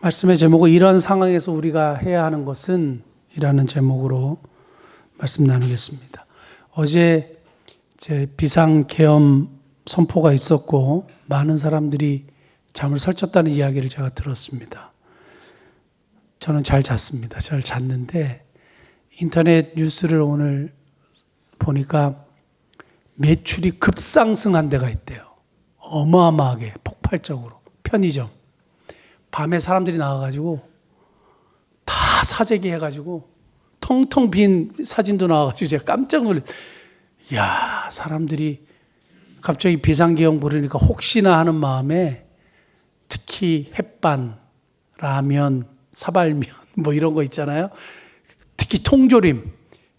말씀의 제목은 이런 상황에서 우리가 해야 하는 것은 이라는 제목으로 말씀 나누겠습니다. 어제 제 비상계엄 선포가 있었고 많은 사람들이 잠을 설쳤다는 이야기를 제가 들었습니다. 저는 잘 잤습니다. 잘 잤는데 인터넷 뉴스를 오늘 보니까 매출이 급상승한 데가 있대요. 어마어마하게 폭발적으로. 편의점. 밤에 사람들이 나와가지고 다 사재기 해가지고 텅텅 빈 사진도 나와가지고 제가 깜짝 놀랐어요. 이야, 사람들이 갑자기 비상계엄 부르니까 혹시나 하는 마음에 특히 햇반, 라면, 사발면 뭐 이런 거 있잖아요. 특히 통조림,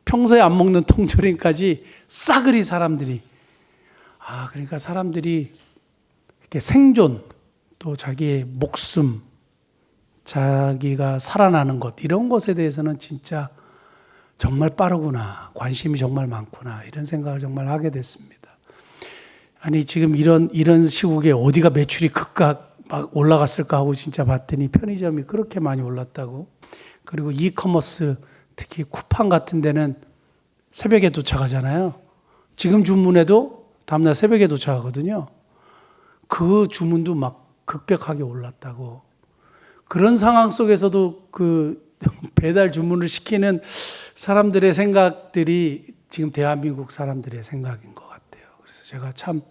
평소에 안 먹는 통조림까지 싸그리 사람들이 그러니까 사람들이 이렇게 생존 또 자기의 목숨, 자기가 살아나는 것 이런 것에 대해서는 진짜 정말 빠르구나, 관심이 정말 많구나 이런 생각을 정말 하게 됐습니다. 아니 지금 이런 시국에 어디가 매출이 급각 막 올라갔을까 하고 진짜 봤더니 편의점이 그렇게 많이 올랐다고. 그리고 이커머스 특히 쿠팡 같은 데는 새벽에 도착하잖아요. 지금 주문해도 다음날 새벽에 도착하거든요. 그 주문도 막 급격하게 올랐다고. 그런 상황 속에서도 그 배달 주문을 시키는 사람들의 생각들이 지금 대한민국 사람들의 생각인 것 같아요. 그래서 제가 참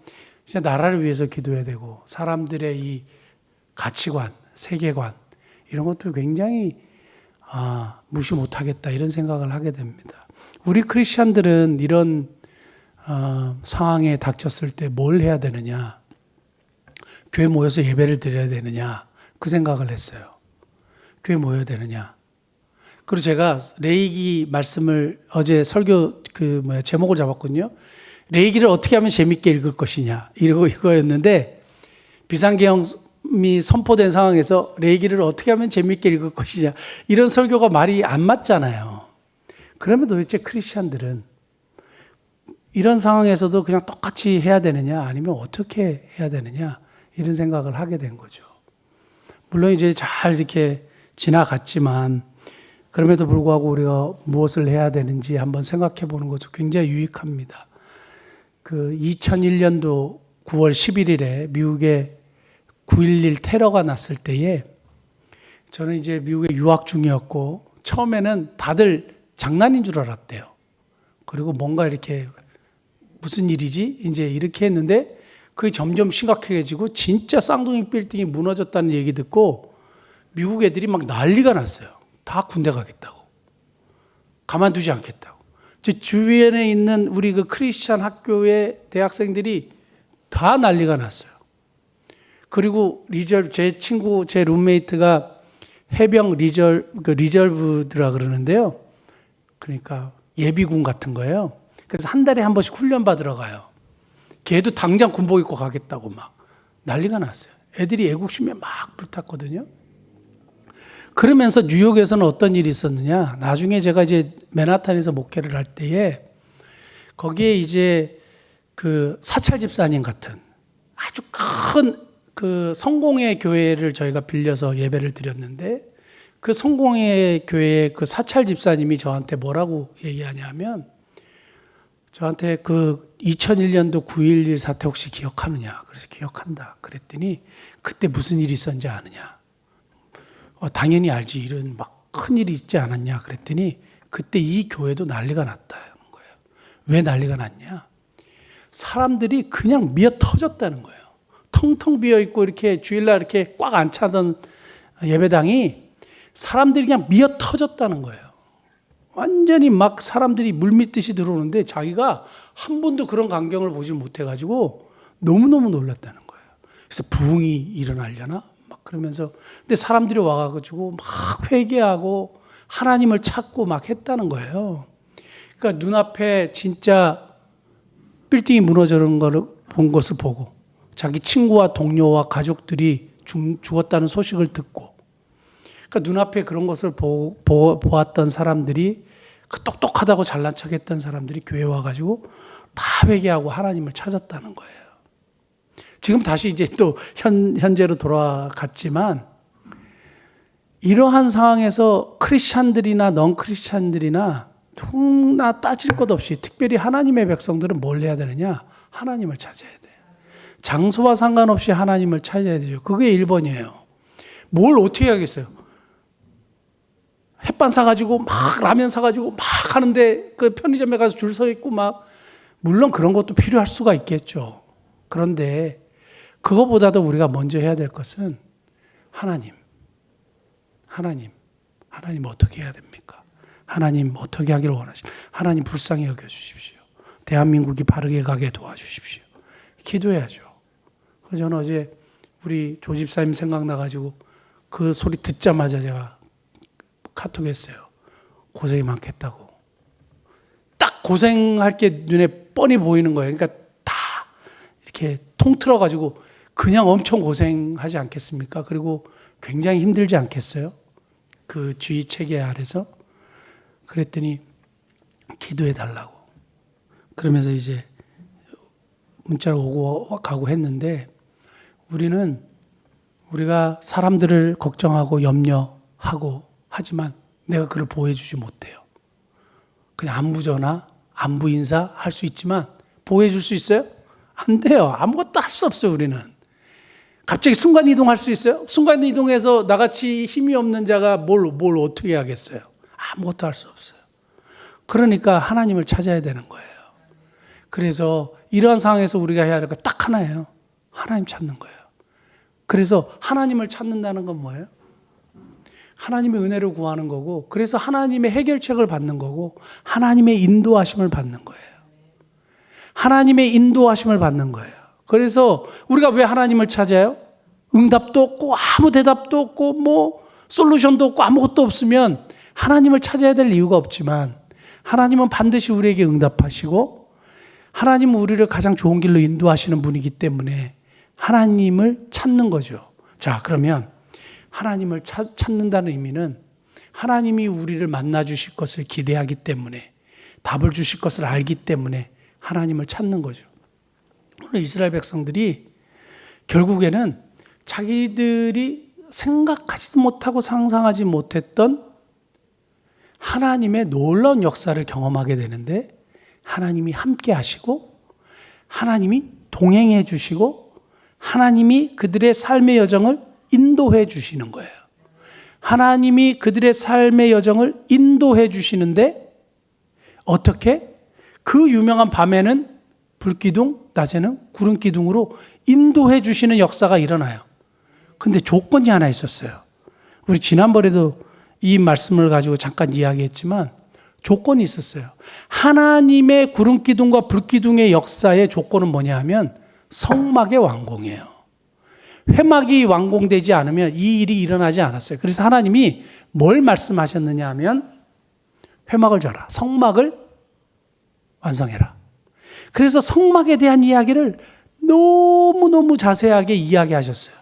진짜 나라를 위해서 기도해야 되고 사람들의 이 가치관, 세계관 이런 것도 굉장히 무시 못하겠다 이런 생각을 하게 됩니다. 우리 크리스천들은 이런 상황에 닥쳤을 때 뭘 해야 되느냐? 교회 모여서 예배를 드려야 되느냐? 그 생각을 했어요. 교회 모여야 되느냐? 그리고 제가 레위기 말씀을 어제 설교 제목을 잡았거든요. 레위기를 어떻게 하면 재밌게 읽을 것이냐 이거였는데 비상계엄이 선포된 상황에서 레위기를 어떻게 하면 재밌게 읽을 것이냐 이런 설교가 말이 안 맞잖아요. 그러면 도대체 크리스천들은 이런 상황에서도 그냥 똑같이 해야 되느냐 아니면 어떻게 해야 되느냐 이런 생각을 하게 된 거죠. 물론 이제 잘 이렇게 지나갔지만 그럼에도 불구하고 우리가 무엇을 해야 되는지 한번 생각해 보는 것도 굉장히 유익합니다. 2001년도 9월 11일에 미국에 9.11 테러가 났을 때에 저는 이제 미국에 유학 중이었고 처음에는 다들 장난인 줄 알았대요. 그리고 뭔가 이렇게 무슨 일이지? 이제 이렇게 했는데 그게 점점 심각해지고 진짜 쌍둥이 빌딩이 무너졌다는 얘기 듣고 미국 애들이 막 난리가 났어요. 다 군대 가겠다고. 가만두지 않겠다고. 제 주변에 있는 우리 그 크리스찬 학교의 대학생들이 다 난리가 났어요. 그리고 제 친구, 제 룸메이트가 해병 리저브드라 그러는데요. 그러니까 예비군 같은 거예요. 그래서 한 달에 한 번씩 훈련 받으러 가요. 걔도 당장 군복 입고 가겠다고 막 난리가 났어요. 애들이 애국심에 막 불탔거든요. 그러면서 뉴욕에서는 어떤 일이 있었느냐. 나중에 제가 이제 맨하탄에서 목회를 할 때에 거기에 이제 그 사찰 집사님 같은 아주 큰 그 성공회 교회를 저희가 빌려서 예배를 드렸는데 그 성공회 교회의 그 사찰 집사님이 저한테 뭐라고 얘기하냐면 저한테 그 2001년도 9.11 사태 혹시 기억하느냐? 그래서 기억한다. 그랬더니 그때 무슨 일이 있었는지 아느냐? 당연히 알지. 이런 막 큰일이 있지 않았냐? 그랬더니 그때 이 교회도 난리가 났다는 거예요. 왜 난리가 났냐? 사람들이 그냥 미어 터졌다는 거예요. 텅텅 비어 있고 이렇게 주일날 이렇게 꽉 안 차던 예배당이 사람들이 그냥 미어 터졌다는 거예요. 완전히 막 사람들이 물밀듯이 들어오는데 자기가 한 번도 그런 광경을 보지 못해가지고 너무너무 놀랐다는 거예요. 그래서 부흥이 일어나려나? 막 그러면서 근데 사람들이 와가지고 막 회개하고 하나님을 찾고 막 했다는 거예요. 그러니까 눈앞에 진짜 빌딩이 무너지는 걸 본 것을 보고 자기 친구와 동료와 가족들이 죽었다는 소식을 듣고 그러니까 눈앞에 그런 것을 보았던 사람들이 그 똑똑하다고 잘난 척했던 사람들이 교회 와가지고 다 회개하고 하나님을 찾았다는 거예요. 지금 다시 이제 또 현재로 돌아갔지만 이러한 상황에서 크리스찬들이나 넌 크리스찬들이나 누구나 따질 것 없이 특별히 하나님의 백성들은 뭘 해야 되느냐? 하나님을 찾아야 돼요. 장소와 상관없이 하나님을 찾아야 되죠. 그게 1번이에요. 뭘 어떻게 하겠어요? 햇반 사가지고 막 라면 사가지고 막 하는데 그 편의점에 가서 줄 서 있고 막 물론 그런 것도 필요할 수가 있겠죠. 그런데 그거보다도 우리가 먼저 해야 될 것은 하나님 어떻게 해야 됩니까? 하나님 어떻게 하기를 원하십니까? 하나님 불쌍히 여겨주십시오. 대한민국이 바르게 가게 도와주십시오. 기도해야죠. 그래서 저는 어제 우리 조집사님 생각나가지고 그 소리 듣자마자 제가 카톡했어요. 고생이 많겠다고. 딱 고생할 게 눈에 뻔히 보이는 거예요. 그러니까 다 이렇게 통틀어가지고 그냥 엄청 고생하지 않겠습니까? 그리고 굉장히 힘들지 않겠어요? 그 주의 체계 아래서. 그랬더니 기도해 달라고. 그러면서 이제 문자가 오고 가고 했는데 우리가 사람들을 걱정하고 염려하고 하지만 내가 그를 보호해주지 못해요. 그냥 안부 전화, 안부 인사 할 수 있지만 보호해줄 수 있어요? 안 돼요. 아무것도 할 수 없어요. 우리는. 갑자기 순간 이동할 수 있어요? 순간 이동해서 나같이 힘이 없는 자가 뭘 어떻게 하겠어요? 아무것도 할 수 없어요. 그러니까 하나님을 찾아야 되는 거예요. 그래서 이러한 상황에서 우리가 해야 할 거 딱 하나예요. 하나님 찾는 거예요. 그래서 하나님을 찾는다는 건 뭐예요? 하나님의 은혜를 구하는 거고, 그래서 하나님의 해결책을 받는 거고, 하나님의 인도하심을 받는 거예요. 하나님의 인도하심을 받는 거예요. 그래서 우리가 왜 하나님을 찾아요? 응답도 없고 아무 대답도 없고 뭐 솔루션도 없고 아무것도 없으면 하나님을 찾아야 될 이유가 없지만 하나님은 반드시 우리에게 응답하시고 하나님은 우리를 가장 좋은 길로 인도하시는 분이기 때문에 하나님을 찾는 거죠. 자, 그러면 하나님을 찾는다는 의미는 하나님이 우리를 만나 주실 것을 기대하기 때문에 답을 주실 것을 알기 때문에 하나님을 찾는 거죠. 오늘 이스라엘 백성들이 결국에는 자기들이 생각하지도 못하고 상상하지 못했던 하나님의 놀라운 역사를 경험하게 되는데 하나님이 함께 하시고 하나님이 동행해 주시고 하나님이 그들의 삶의 여정을 인도해 주시는 거예요. 하나님이 그들의 삶의 여정을 인도해 주시는데 어떻게? 그 유명한 밤에는 불기둥, 낮에는 구름기둥으로 인도해 주시는 역사가 일어나요. 근데 조건이 하나 있었어요. 우리 지난번에도 이 말씀을 가지고 잠깐 이야기했지만 조건이 있었어요. 하나님의 구름기둥과 불기둥의 역사의 조건은 뭐냐 하면 성막의 완공이에요. 회막이 완공되지 않으면 이 일이 일어나지 않았어요. 그래서 하나님이 뭘 말씀하셨느냐 하면 회막을 져라. 성막을 완성해라. 그래서 성막에 대한 이야기를 너무너무 자세하게 이야기하셨어요.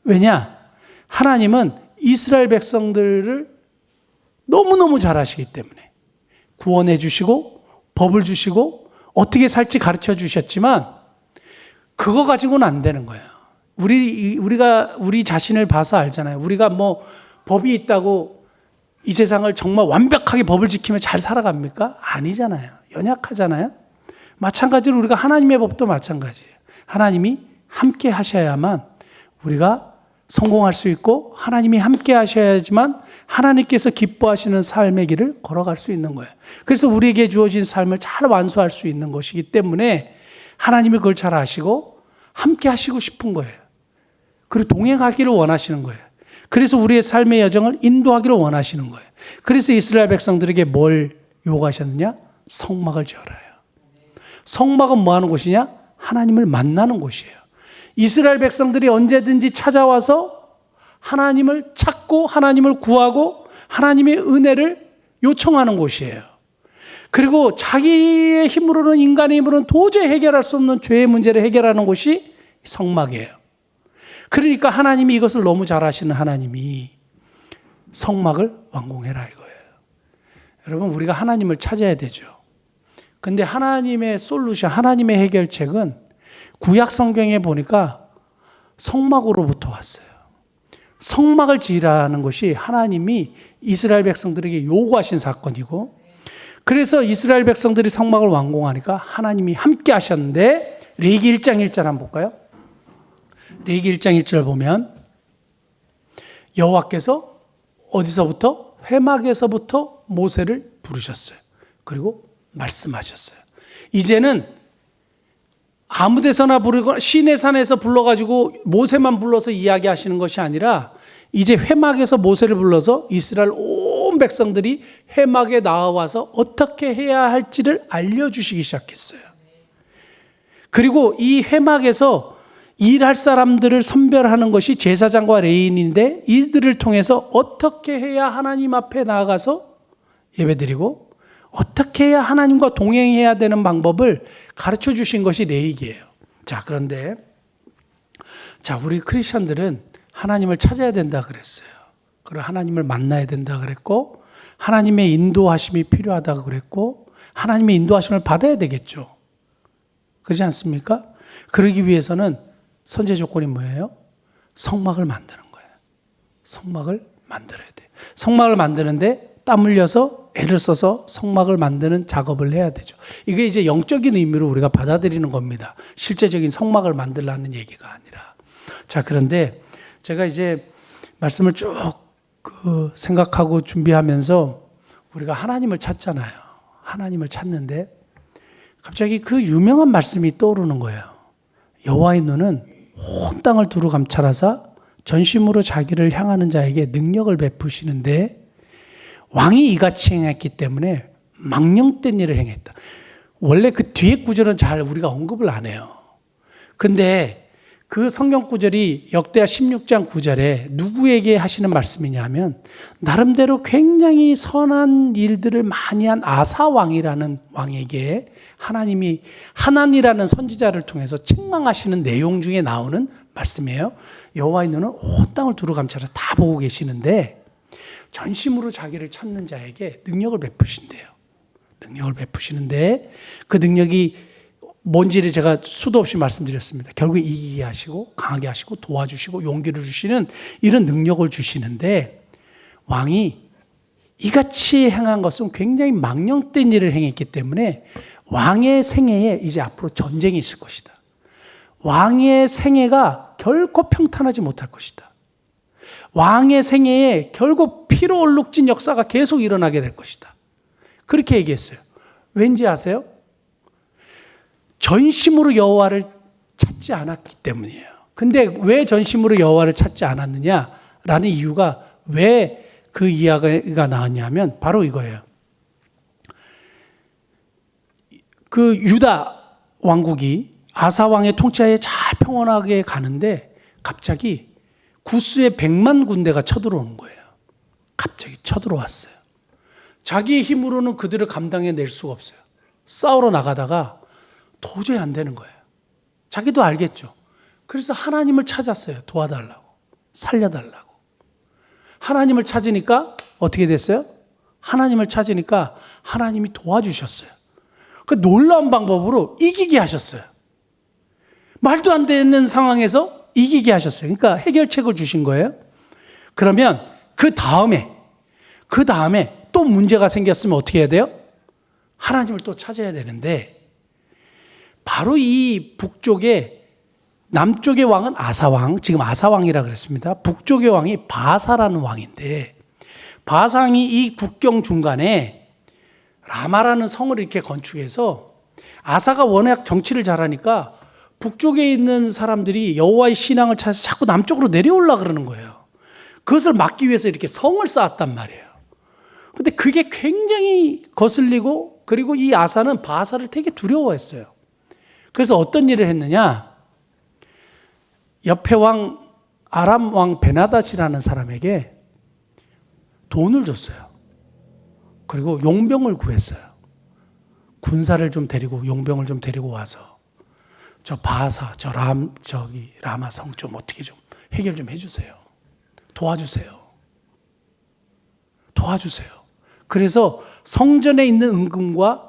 왜냐? 하나님은 이스라엘 백성들을 너무너무 잘 아시기 때문에 구원해 주시고 법을 주시고 어떻게 살지 가르쳐 주셨지만 그거 가지고는 안 되는 거예요. 우리가 우리 자신을 봐서 알잖아요. 우리가 뭐 법이 있다고 이 세상을 정말 완벽하게 법을 지키며 잘 살아갑니까? 아니잖아요. 연약하잖아요. 마찬가지로 우리가 하나님의 법도 마찬가지예요. 하나님이 함께 하셔야만 우리가 성공할 수 있고 하나님이 함께 하셔야지만 하나님께서 기뻐하시는 삶의 길을 걸어갈 수 있는 거예요. 그래서 우리에게 주어진 삶을 잘 완수할 수 있는 것이기 때문에 하나님이 그걸 잘 아시고 함께 하시고 싶은 거예요. 그리고 동행하기를 원하시는 거예요. 그래서 우리의 삶의 여정을 인도하기를 원하시는 거예요. 그래서 이스라엘 백성들에게 뭘 요구하셨느냐? 성막을 지어라요. 성막은 뭐 하는 곳이냐? 하나님을 만나는 곳이에요. 이스라엘 백성들이 언제든지 찾아와서 하나님을 찾고 하나님을 구하고 하나님의 은혜를 요청하는 곳이에요. 그리고 자기의 힘으로는 인간의 힘으로는 도저히 해결할 수 없는 죄의 문제를 해결하는 곳이 성막이에요. 그러니까 하나님이 이것을 너무 잘 아시는 하나님이 성막을 완공해라 이거예요. 여러분 우리가 하나님을 찾아야 되죠. 근데 하나님의 솔루션, 하나님의 해결책은 구약 성경에 보니까 성막으로부터 왔어요. 성막을 지으라는 것이 하나님이 이스라엘 백성들에게 요구하신 사건이고, 그래서 이스라엘 백성들이 성막을 완공하니까 하나님이 함께 하셨는데, 레위기 1장 1절 한번 볼까요? 레위기 1장 1절 보면 여호와께서 어디서부터? 회막에서부터 모세를 부르셨어요. 그리고 말씀하셨어요. 이제는 아무 데서나 부르고 시내산에서 불러가지고 모세만 불러서 이야기하시는 것이 아니라 이제 회막에서 모세를 불러서 이스라엘 온 백성들이 회막에 나와서 어떻게 해야 할지를 알려주시기 시작했어요. 그리고 이 회막에서 일할 사람들을 선별하는 것이 제사장과 레위인인데, 이들을 통해서 어떻게 해야 하나님 앞에 나아가서 예배드리고 어떻게 해야 하나님과 동행해야 되는 방법을 가르쳐 주신 것이 레위기예요. 자, 그런데 우리 크리스천들은 하나님을 찾아야 된다 그랬어요. 그리고 하나님을 만나야 된다 그랬고, 하나님의 인도하심이 필요하다고 그랬고, 하나님의 인도하심을 받아야 되겠죠. 그렇지 않습니까? 그러기 위해서는 선제 조건이 뭐예요? 성막을 만드는 거예요. 성막을 만들어야 돼요. 성막을 만드는데 땀 흘려서 애를 써서 성막을 만드는 작업을 해야 되죠. 이게 이제 영적인 의미로 우리가 받아들이는 겁니다. 실제적인 성막을 만들라는 얘기가 아니라. 자, 그런데 제가 이제 말씀을 쭉 생각하고 준비하면서 우리가 하나님을 찾잖아요. 하나님을 찾는데 갑자기 그 유명한 말씀이 떠오르는 거예요. 여호와의 눈은 온 땅을 두루 감찰하사 전심으로 자기를 향하는 자에게 능력을 베푸시는데, 왕이 이같이 행했기 때문에 망령된 일을 행했다. 원래 그 뒤에 구절은 잘 우리가 언급을 안 해요. 근데 그 성경 구절이 역대하 16장 9절에 누구에게 하시는 말씀이냐면, 나름대로 굉장히 선한 일들을 많이 한 아사 왕이라는 왕에게 하나님이 하나니라는 선지자를 통해서 책망하시는 내용 중에 나오는 말씀이에요. 여호와의 눈은 온 땅을 두루 감찰해 다 보고 계시는데 전심으로 자기를 찾는 자에게 능력을 베푸신대요. 능력을 베푸시는데 그 능력이 뭔지를 제가 수도 없이 말씀드렸습니다. 결국 이기게 하시고 강하게 하시고 도와주시고 용기를 주시는 이런 능력을 주시는데, 왕이 이같이 행한 것은 굉장히 망령된 일을 행했기 때문에 왕의 생애에 이제 앞으로 전쟁이 있을 것이다. 왕의 생애가 결코 평탄하지 못할 것이다. 왕의 생애에 결국 피로 얼룩진 역사가 계속 일어나게 될 것이다. 그렇게 얘기했어요. 왠지 아세요? 전심으로 여호와를 찾지 않았기 때문이에요. 근데 왜 전심으로 여호와를 찾지 않았느냐라는 이유가, 왜 그 이야기가 나왔냐면 바로 이거예요. 그 유다 왕국이 아사 왕의 통치하에 잘 평온하게 가는데 갑자기 구스의 100만 군대가 쳐들어오는 거예요. 갑자기 쳐들어왔어요. 자기의 힘으로는 그들을 감당해낼 수가 없어요. 싸우러 나가다가 도저히 안 되는 거예요. 자기도 알겠죠. 그래서 하나님을 찾았어요. 도와달라고, 살려달라고. 하나님을 찾으니까 어떻게 됐어요? 하나님을 찾으니까 하나님이 도와주셨어요. 그 놀라운 방법으로 이기게 하셨어요. 말도 안 되는 상황에서 이기게 하셨어요. 그러니까 해결책을 주신 거예요. 그러면 그 다음에 또 문제가 생겼으면 어떻게 해야 돼요? 하나님을 또 찾아야 되는데, 바로 이 북쪽에, 남쪽의 왕은 아사왕, 지금 아사왕이라 그랬습니다. 북쪽의 왕이 바사라는 왕인데, 바상이 이 국경 중간에 라마라는 성을 이렇게 건축해서, 아사가 워낙 정치를 잘하니까 북쪽에 있는 사람들이 여호와의 신앙을 찾아서 자꾸 남쪽으로 내려올라 그러는 거예요. 그것을 막기 위해서 이렇게 성을 쌓았단 말이에요. 근데 그게 굉장히 거슬리고, 그리고 이 아사는 바사를 되게 두려워했어요. 그래서 어떤 일을 했느냐? 옆에 왕 아람 왕 베나닷이라는 사람에게 돈을 줬어요. 그리고 용병을 구했어요. 군사를 좀 데리고, 용병을 좀 데리고 와서 저 바사, 라마 성 좀 어떻게 좀 해결 좀 해주세요. 도와주세요. 그래서 성전에 있는 은금과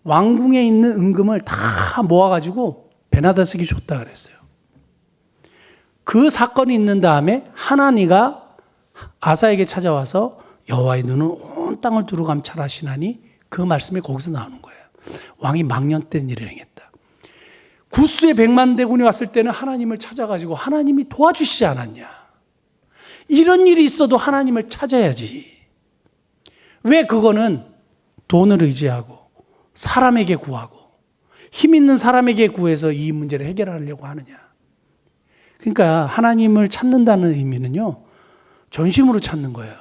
왕궁에 있는 은금을 다 모아가지고 베나닷에게 줬다 그랬어요. 그 사건이 있는 다음에 하나니가 아사에게 찾아와서 여호와의 눈은 온 땅을 두루 감찰하시나니 그 말씀이 거기서 나오는 거예요. 왕이 망령된 일을 행했다. 구스의 100만 대군이 왔을 때는 하나님을 찾아가지고 하나님이 도와주시지 않았냐. 이런 일이 있어도 하나님을 찾아야지. 왜 그거는 돈을 의지하고 사람에게 구하고 힘 있는 사람에게 구해서 이 문제를 해결하려고 하느냐. 그러니까 하나님을 찾는다는 의미는요, 전심으로 찾는 거예요.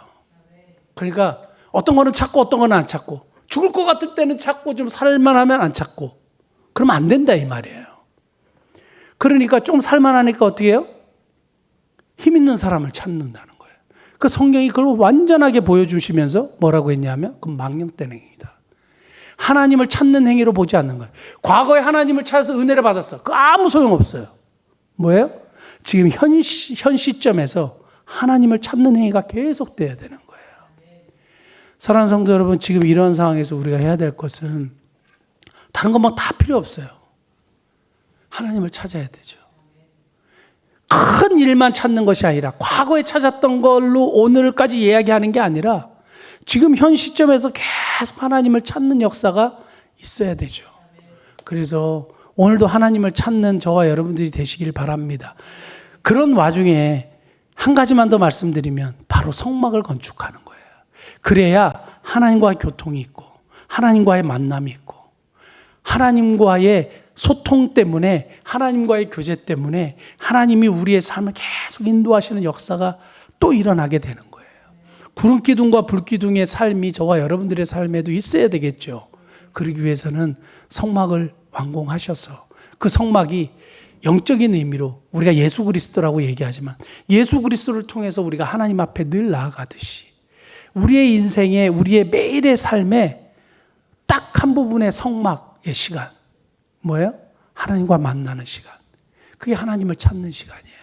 그러니까 어떤 거는 찾고 어떤 거는 안 찾고, 죽을 것 같을 때는 찾고 좀 살만하면 안 찾고, 그러면 안 된다 이 말이에요. 그러니까 좀 살만하니까 어떻게 해요? 힘 있는 사람을 찾는다는 거예요. 그 성경이 그걸 완전하게 보여주시면서 뭐라고 했냐면 그건 망령된 행위다. 하나님을 찾는 행위로 보지 않는 거예요. 과거에 하나님을 찾아서 은혜를 받았어. 그 아무 소용없어요. 뭐예요? 지금 현 시점에서 하나님을 찾는 행위가 계속돼야 되는 거예요. 사랑하는 성도 여러분, 지금 이런 상황에서 우리가 해야 될 것은 다른 건 뭐 다 필요 없어요. 하나님을 찾아야 되죠. 큰 일만 찾는 것이 아니라 과거에 찾았던 걸로 오늘까지 이야기하는 게 아니라 지금 현 시점에서 계속 하나님을 찾는 역사가 있어야 되죠. 그래서 오늘도 하나님을 찾는 저와 여러분들이 되시길 바랍니다. 그런 와중에 한 가지만 더 말씀드리면 바로 성막을 건축하는 거예요. 그래야 하나님과의 교통이 있고 하나님과의 만남이 있고 하나님과의 소통 때문에 하나님과의 교제 때문에 하나님이 우리의 삶을 계속 인도하시는 역사가 또 일어나게 되는 거예요. 구름기둥과 불기둥의 삶이 저와 여러분들의 삶에도 있어야 되겠죠. 그러기 위해서는 성막을 완공하셔서 그 성막이 영적인 의미로 우리가 예수 그리스도라고 얘기하지만 예수 그리스도를 통해서 우리가 하나님 앞에 늘 나아가듯이 우리의 인생에 우리의 매일의 삶에 딱 한 부분의 성막의 시간 뭐예요? 하나님과 만나는 시간. 그게 하나님을 찾는 시간이에요.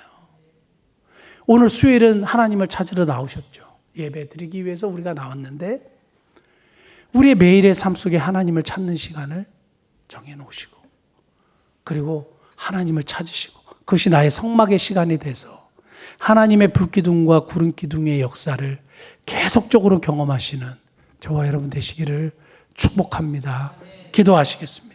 오늘 수요일은 하나님을 찾으러 나오셨죠. 예배 드리기 위해서 우리가 나왔는데 우리의 매일의 삶 속에 하나님을 찾는 시간을 정해놓으시고 그리고 하나님을 찾으시고 그것이 나의 성막의 시간이 돼서 하나님의 불기둥과 구름기둥의 역사를 계속적으로 경험하시는 저와 여러분 되시기를 축복합니다. 기도하시겠습니다.